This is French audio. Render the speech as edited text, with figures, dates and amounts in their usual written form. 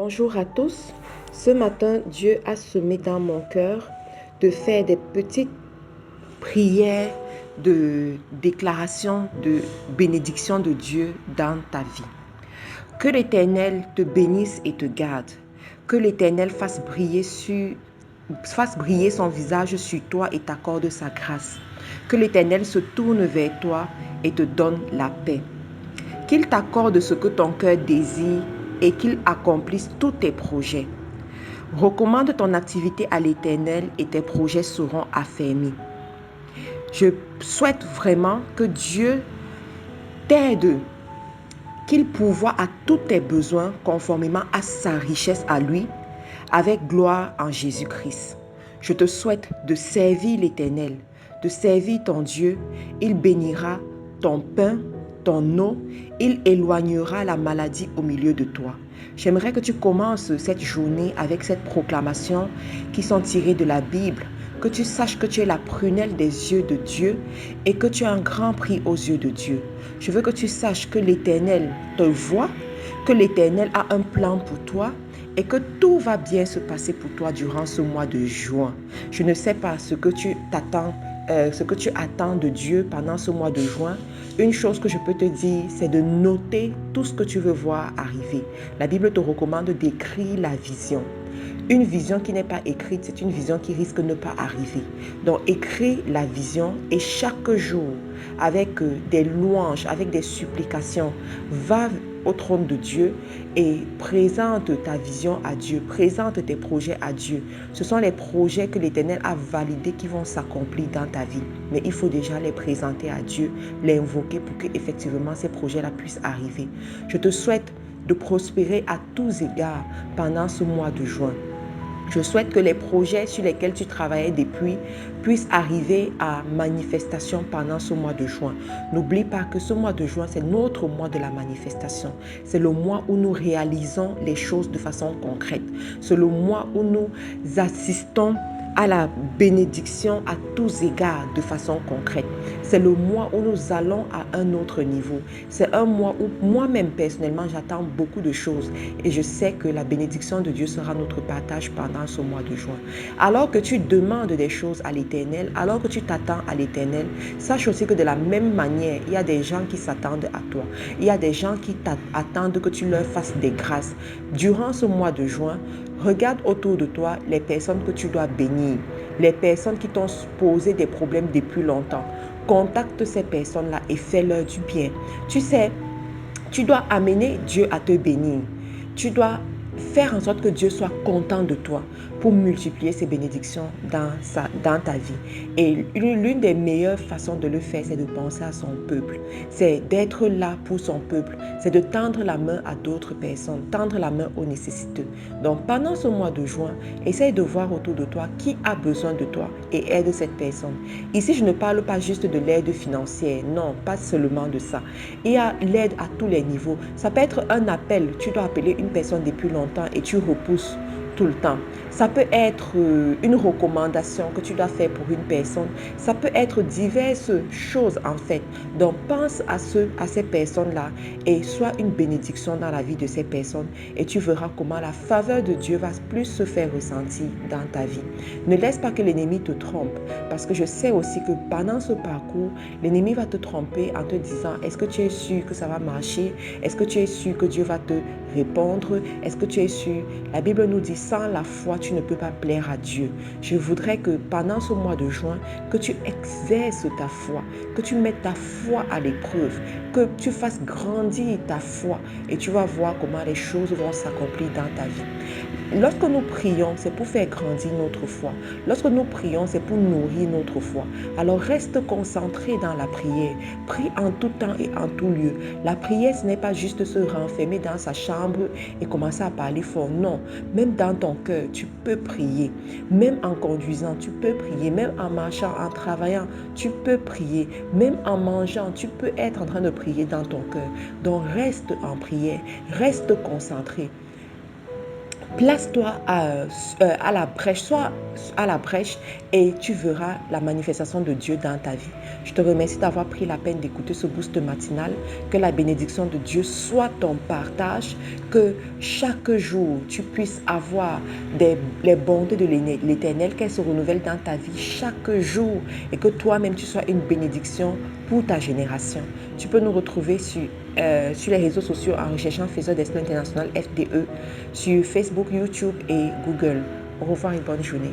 Bonjour à tous. Ce matin, Dieu a semé dans mon cœur de faire des petites prières de déclaration de bénédiction de Dieu dans ta vie. Que l'Éternel te bénisse et te garde. Que l'Éternel fasse briller son visage sur toi et t'accorde sa grâce. Que l'Éternel se tourne vers toi et te donne la paix. Qu'il t'accorde ce que ton cœur désire et qu'il accomplisse tous tes projets. Recommande ton activité à l'Éternel et tes projets seront affermis. Je souhaite vraiment que Dieu t'aide, qu'il pourvoie à tous tes besoins conformément à sa richesse à lui, avec gloire en Jésus-Christ. Je te souhaite de servir l'Éternel, de servir ton Dieu. Il bénira ton pain, ton eau, il éloignera la maladie au milieu de toi. J'aimerais que tu commences cette journée avec cette proclamation qui sont tirées de la Bible, que tu saches que tu es la prunelle des yeux de Dieu et que tu as un grand prix aux yeux de Dieu. Je veux que tu saches que l'Éternel te voit, que l'Éternel a un plan pour toi et que tout va bien se passer pour toi durant ce mois de juin. Je ne sais pas ce que tu attends de Dieu pendant ce mois de juin. Une chose que je peux te dire, c'est de noter tout ce que tu veux voir arriver. La Bible te recommande d'écrire la vision. Une vision qui n'est pas écrite, c'est une vision qui risque de ne pas arriver. Donc, écris la vision et chaque jour, avec des louanges, avec des supplications, va au trône de Dieu et présente ta vision à Dieu, présente tes projets à Dieu. Ce sont les projets que l'Éternel a validés qui vont s'accomplir dans ta vie. Mais il faut déjà les présenter à Dieu, les invoquer pour que effectivement ces projets-là puissent arriver. Je te souhaite de prospérer à tous égards pendant ce mois de juin. Je souhaite que les projets sur lesquels tu travaillais depuis puissent arriver à manifestation pendant ce mois de juin. N'oublie pas que ce mois de juin, c'est notre mois de la manifestation. C'est le mois où nous réalisons les choses de façon concrète. C'est le mois où nous assistons à la bénédiction à tous égards de façon concrète. C'est le mois où nous allons à un autre niveau. C'est un mois où moi-même personnellement j'attends beaucoup de choses et je sais que la bénédiction de Dieu sera notre partage pendant ce mois de juin. Alors que tu demandes des choses à l'Éternel, alors que tu t'attends à l'Éternel, sache aussi que de la même manière, il y a des gens qui s'attendent à toi. Il y a des gens qui attendent que tu leur fasses des grâces. Durant ce mois de juin, regarde autour de toi les personnes que tu dois bénir, les personnes qui t'ont posé des problèmes depuis longtemps. Contacte ces personnes-là et fais-leur du bien. Tu sais, tu dois amener Dieu à te bénir. Tu dois faire en sorte que Dieu soit content de toi pour multiplier ses bénédictions dans ta vie. Et l'une des meilleures façons de le faire, c'est de penser à son peuple. C'est d'être là pour son peuple. C'est de tendre la main à d'autres personnes, tendre la main aux nécessiteux. Donc pendant ce mois de juin, essaye de voir autour de toi qui a besoin de toi et aide cette personne. Ici, je ne parle pas juste de l'aide financière. Non, pas seulement de ça. Il y a l'aide à tous les niveaux. Ça peut être un appel. Tu dois appeler une personne depuis longtemps et tu repousses tout le temps. Ça peut être une recommandation que tu dois faire pour une personne. Ça peut être diverses choses en fait. Donc pense à ces personnes-là et sois une bénédiction dans la vie de ces personnes et tu verras comment la faveur de Dieu va plus se faire ressentir dans ta vie. Ne laisse pas que l'ennemi te trompe parce que je sais aussi que pendant ce parcours, l'ennemi va te tromper en te disant est-ce que tu es sûr que ça va marcher? Est-ce que tu es sûr que Dieu va te répondre? Est-ce que tu es sûr? La Bible nous dit sans la foi, tu ne peux pas plaire à Dieu. Je voudrais que pendant ce mois de juin, que tu exerces ta foi, que tu mettes ta foi à l'épreuve, que tu fasses grandir ta foi et tu vas voir comment les choses vont s'accomplir dans ta vie. Lorsque nous prions, c'est pour faire grandir notre foi. Lorsque nous prions, c'est pour nourrir notre foi. Alors reste concentré dans la prière. Prie en tout temps et en tout lieu. La prière, ce n'est pas juste se renfermer dans sa chambre et commencer à parler fort. Non, même dans ton cœur, tu peux prier. Même en conduisant, tu peux prier. Même en marchant, en travaillant, tu peux prier. Même en mangeant, tu peux être en train de prier dans ton cœur. Donc reste en prière, reste concentré. Place-toi à la brèche, sois à la brèche et tu verras la manifestation de Dieu dans ta vie. Je te remercie d'avoir pris la peine d'écouter ce boost matinal. Que la bénédiction de Dieu soit ton partage, que chaque jour tu puisses avoir les bontés de l'Éternel, qu'elles se renouvellent dans ta vie chaque jour et que toi-même tu sois une bénédiction pour ta génération. Tu peux nous retrouver sur les réseaux sociaux en recherchant Faiseur d'Exploits International FDE sur Facebook, YouTube et Google. Au revoir et bonne journée.